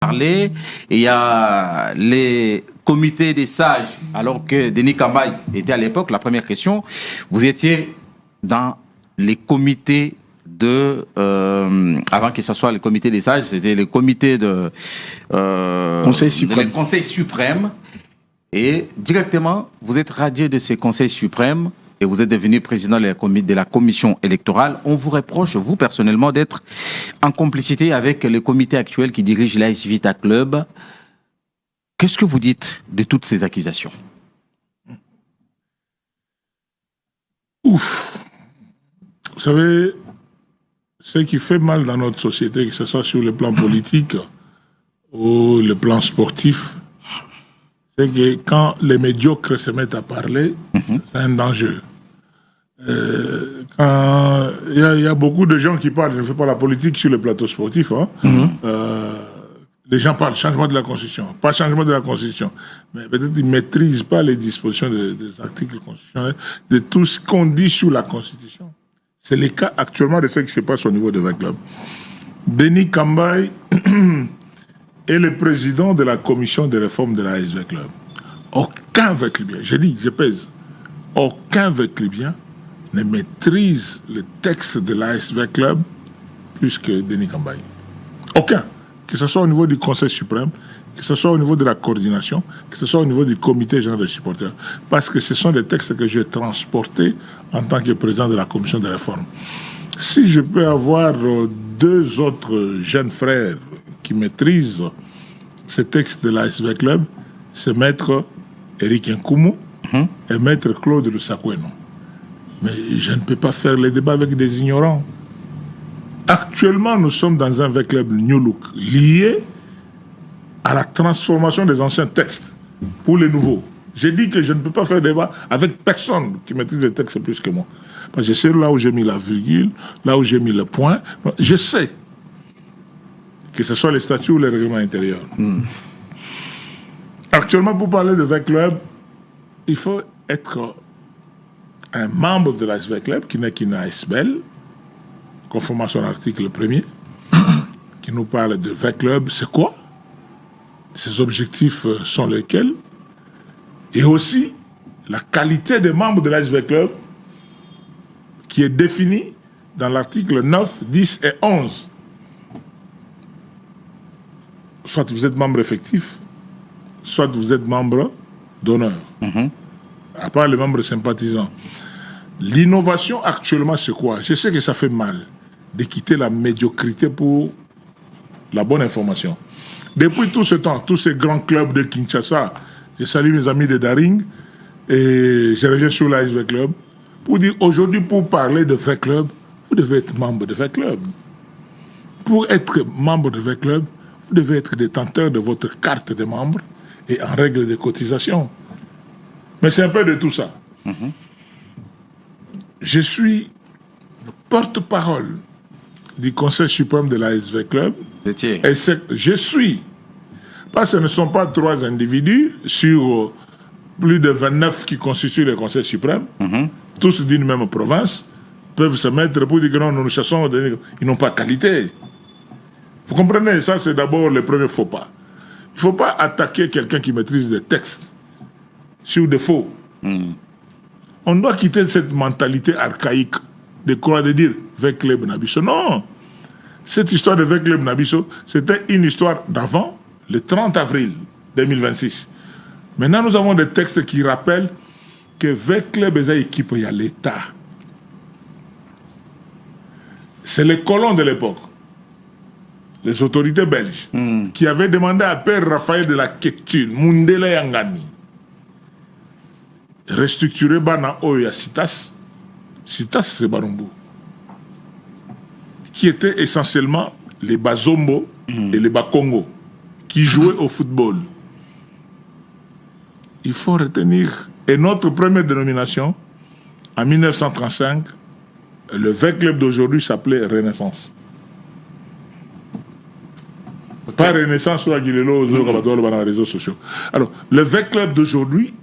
parlé. Et il y a les comités des sages, alors que Denis Kambaye était à l'époque. La première question, vous étiez dans les comités avant que ce soit le comité des sages, c'était le comité de Conseil suprême. le Conseil suprême. Et directement, vous êtes radié de ce Conseil suprême et vous êtes devenu président de la commission électorale. On vous reproche, vous personnellement, d'être en complicité avec le comité actuel qui dirige l'AS Vita Club. Qu'est-ce que vous dites de toutes ces accusations? Ouf. Vous savez, ce qui fait mal dans notre société, que ce soit sur le plan politique ou le plan sportif, c'est que quand les médiocres se mettent à parler, c'est un danger. Il y a beaucoup de gens qui parlent, je ne fais pas la politique sur le plateau sportif, les gens parlent changement de la Constitution, pas changement de la Constitution, mais peut-être ils ne maîtrisent pas les dispositions des articles constitutionnels, de tout ce qu'on dit sur la Constitution. C'est le cas actuellement de ce qui se passe au niveau de V-Club. Denis Kambaye est le président de la commission de réforme de la ASV Club. Aucun V-Clubien, je dis, je pèse, aucun V-Clubien ne maîtrise le texte de la ASV Club plus que Denis Kambaye. Aucun. Que ce soit au niveau du Conseil suprême, que ce soit au niveau de la coordination, que ce soit au niveau du comité général des supporters. Parce que ce sont des textes que j'ai transportés en tant que président de la commission de réforme. Si je peux avoir deux autres jeunes frères qui maîtrisent ces textes de la ASV Club, c'est maître Eric Nkoumou et maître Claude Lussakweno. Mais je ne peux pas faire les débats avec des ignorants. Actuellement, nous sommes dans un V-Club New Look lié à la transformation des anciens textes pour les nouveaux. J'ai dit que je ne peux pas faire débat avec personne qui maîtrise les textes plus que moi. Parce que je sais là où j'ai mis la virgule, là où j'ai mis le point. Je sais que ce soit les statuts ou les règlements intérieurs. Actuellement, pour parler de V-Club, il faut être un membre de l'ASV Club qui n'est qu'une ASBL, conformément à son article 1er, qui nous parle de V-Club, c'est quoi? Ses objectifs sont lesquels? Et aussi, la qualité des membres de l'ASV Club qui est définie dans l'article 9, 10 et 11. Soit vous êtes membre effectif, soit vous êtes membre d'honneur. À part les membres sympathisants. L'innovation actuellement, c'est quoi? Je sais que ça fait mal de quitter la médiocrité pour la bonne information. Depuis tout ce temps, tous ces grands clubs de Kinshasa, je salue mes amis de Daring et je reviens sur l'ASV Club pour dire aujourd'hui, pour parler de V-Club, vous devez être membre de V-Club. Pour être membre de V-Club, vous devez être détenteur de votre carte de membre et en règle de cotisation. Mais c'est un peu de tout ça. Je suis porte-parole du Conseil suprême de l'ASV Club. Et je suis. Parce que ce ne sont pas 3 individus sur plus de 29 qui constituent le Conseil suprême, tous d'une même province, peuvent se mettre pour dire que non, nous nous chassons, ils n'ont pas qualité. Vous comprenez, ça c'est d'abord le premier faux pas. Il ne faut pas attaquer quelqu'un qui maîtrise des textes sur des faux. On doit quitter cette mentalité archaïque de croire, de dire V-Club Nabisso. Non! Cette histoire de V-Club Nabisso, c'était une histoire d'avant, le 30 avril 2026. Maintenant, nous avons des textes qui rappellent que V-Club est une équipe, il y a l'État. C'est les colons de l'époque, les autorités belges, qui avaient demandé à Père Raphaël de la Ketune, Mundele Yangani, restructurer Bana Oya Citas. Citas, c'est Barumbu. Qui étaient essentiellement les Bazombo et les Bakongo, qui jouaient au football. Il faut retenir. Et notre première dénomination, en 1935, le V-Club d'aujourd'hui s'appelait Renaissance. Pas Renaissance ou Aguilelo, dans les réseaux sociaux. Alors, le V-Club d'aujourd'hui,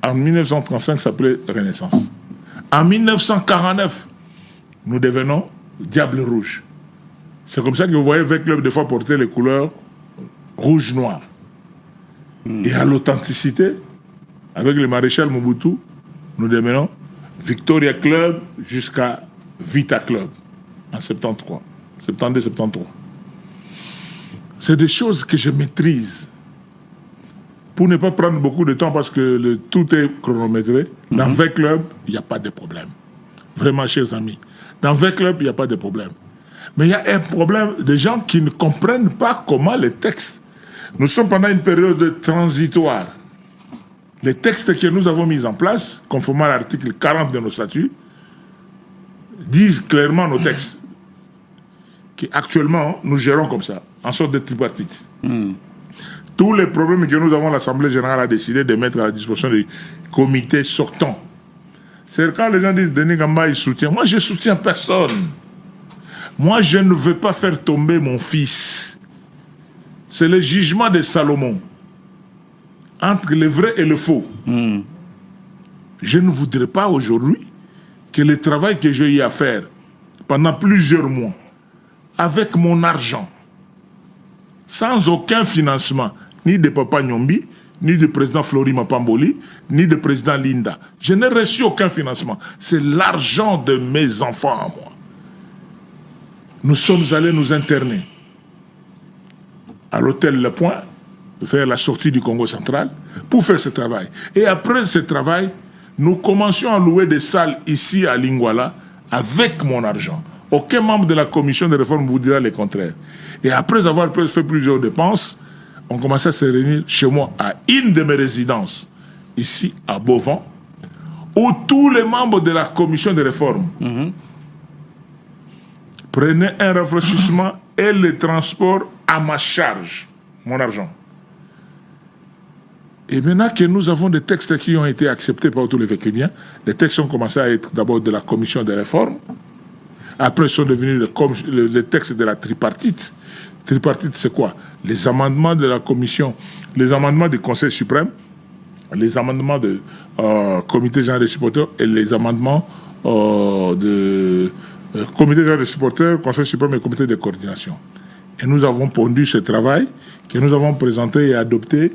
en 1935, s'appelait Renaissance. En 1949, nous devenons Diable Rouge. C'est comme ça que vous voyez V-Club des fois porter les couleurs rouge-noir. Et à l'authenticité, avec le maréchal Mobutu, nous démenons Victoria Club jusqu'à Vita Club en 73. C'est des choses que je maîtrise. Pour ne pas prendre beaucoup de temps parce que tout est chronométré, dans 20 clubs, il n'y a pas de problème. Vraiment, chers amis. Dans 20 clubs, il n'y a pas de problème. Mais il y a un problème de gens qui ne comprennent pas comment les textes. Nous sommes pendant une période transitoire. Les textes que nous avons mis en place, conformément à l'article 40 de nos statuts, disent clairement nos textes qu'actuellement, nous gérons comme ça, en sorte de tripartite. Tous les problèmes que nous avons, l'Assemblée générale a décidé de mettre à la disposition des comités sortants. C'est quand les gens disent Denis Gamba, il soutient. Moi, je ne soutiens personne. Moi, je ne veux pas faire tomber mon fils. C'est le jugement de Salomon entre le vrai et le faux. Je ne voudrais pas aujourd'hui que le travail que j'ai eu à faire pendant plusieurs mois, avec mon argent, sans aucun financement, ni de Papa Nyombi, ni du président Flori Mapamboli, ni du président Linda. Je n'ai reçu aucun financement. C'est l'argent de mes enfants à moi. Nous sommes allés nous interner à l'hôtel Le Point, vers la sortie du Congo central, pour faire ce travail. Et après ce travail, nous commencions à louer des salles ici à Lingwala avec mon argent. Aucun membre de la commission de réforme vous dira le contraire. Et après avoir fait plusieurs dépenses, on commençait à se réunir chez moi, à une de mes résidences, ici à Beauvant, où tous les membres de la commission de réforme prenaient un rafraîchissement et le transport à ma charge, mon argent. Et maintenant que nous avons des textes qui ont été acceptés par tous les Vécuniens, les textes ont commencé à être d'abord de la commission de réforme, après ils sont devenus les textes de la tripartite. Tripartite, c'est quoi? Les amendements de la commission, les amendements du Conseil suprême, les amendements du comité général des supporters et les amendements de comité général des supporters, Conseil suprême et comité de coordination. Et nous avons pondu ce travail que nous avons présenté et adopté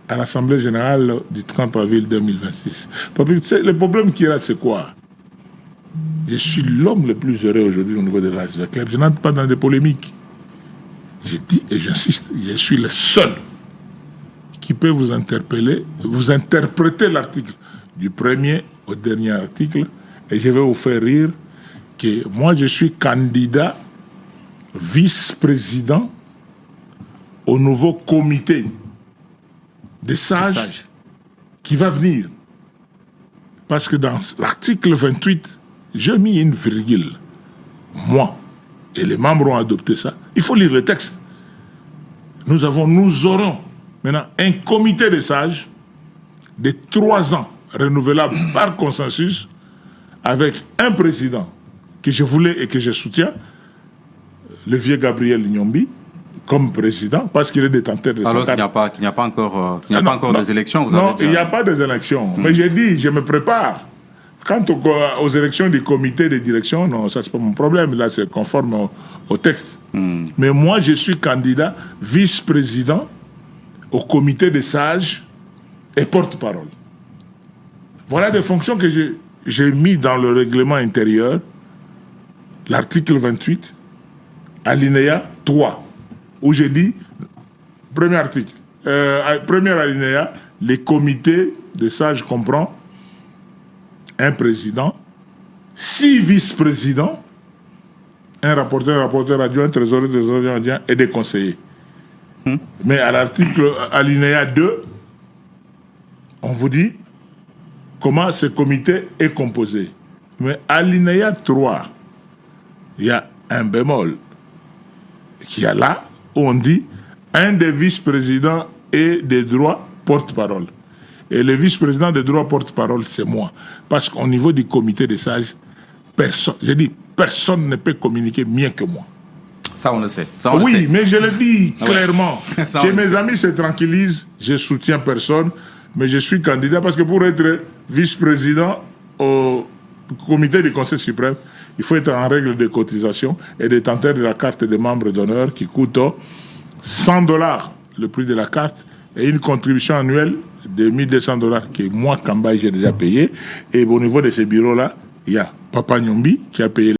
à l'Assemblée générale du 30 avril 2026. Le problème qui est là, c'est quoi? Je suis l'homme le plus heureux aujourd'hui au niveau de la club. Je n'entre pas dans des polémiques. Je dis et j'insiste, je suis le seul qui peut vous interpeller, vous interpréter l'article du premier au dernier article, et je vais vous faire rire que moi je suis candidat vice-président au nouveau comité des sages qui va venir. Parce que dans l'article 28, j'ai mis une virgule. Moi, et les membres ont adopté ça. Il faut lire le texte. Nous aurons maintenant un comité des sages de 3 ans, renouvelable par consensus, avec un président que je voulais et que je soutiens, le vieux Gabriel Nyombi, comme président, parce qu'il est détenteur de alors qu'il n'y a pas encore, des élections. Vous non, avez il n'y a pas des élections. Mais j'ai dit, je me prépare. Quant aux élections du comité de direction, non, ça c'est pas mon problème. Là, c'est conforme au texte. Mais moi, je suis candidat vice-président au comité des sages et porte-parole. Voilà des fonctions que j'ai mis dans le règlement intérieur, l'article 28, alinéa 3, où j'ai dit, premier article, premier alinéa, les comités des sages comprend un président, 6 vice-présidents, un rapporteur adjoint, un trésorier adjoint et des conseillers. Mais à l'article alinéa 2, on vous dit comment ce comité est composé. Mais alinéa 3, il y a un bémol qui est là, où on dit un des vice-présidents et des droits porte-parole. Et le vice-président des droits porte-parole, c'est moi. Parce qu'au niveau du comité des sages, personne ne peut communiquer mieux que moi. Ça, on le sait. Oui, mais je le dis clairement. Que mes amis se tranquillisent, je soutiens personne, mais je suis candidat parce que pour être vice-président au comité du Conseil suprême, il faut être en règle de cotisation et détenteur de la carte des membres d'honneur qui coûte $100 le prix de la carte et une contribution annuelle de $1 200 que moi, Kambaye, j'ai déjà payé. Et au niveau de ces bureaux-là, il y a Papa Nyombi qui a payé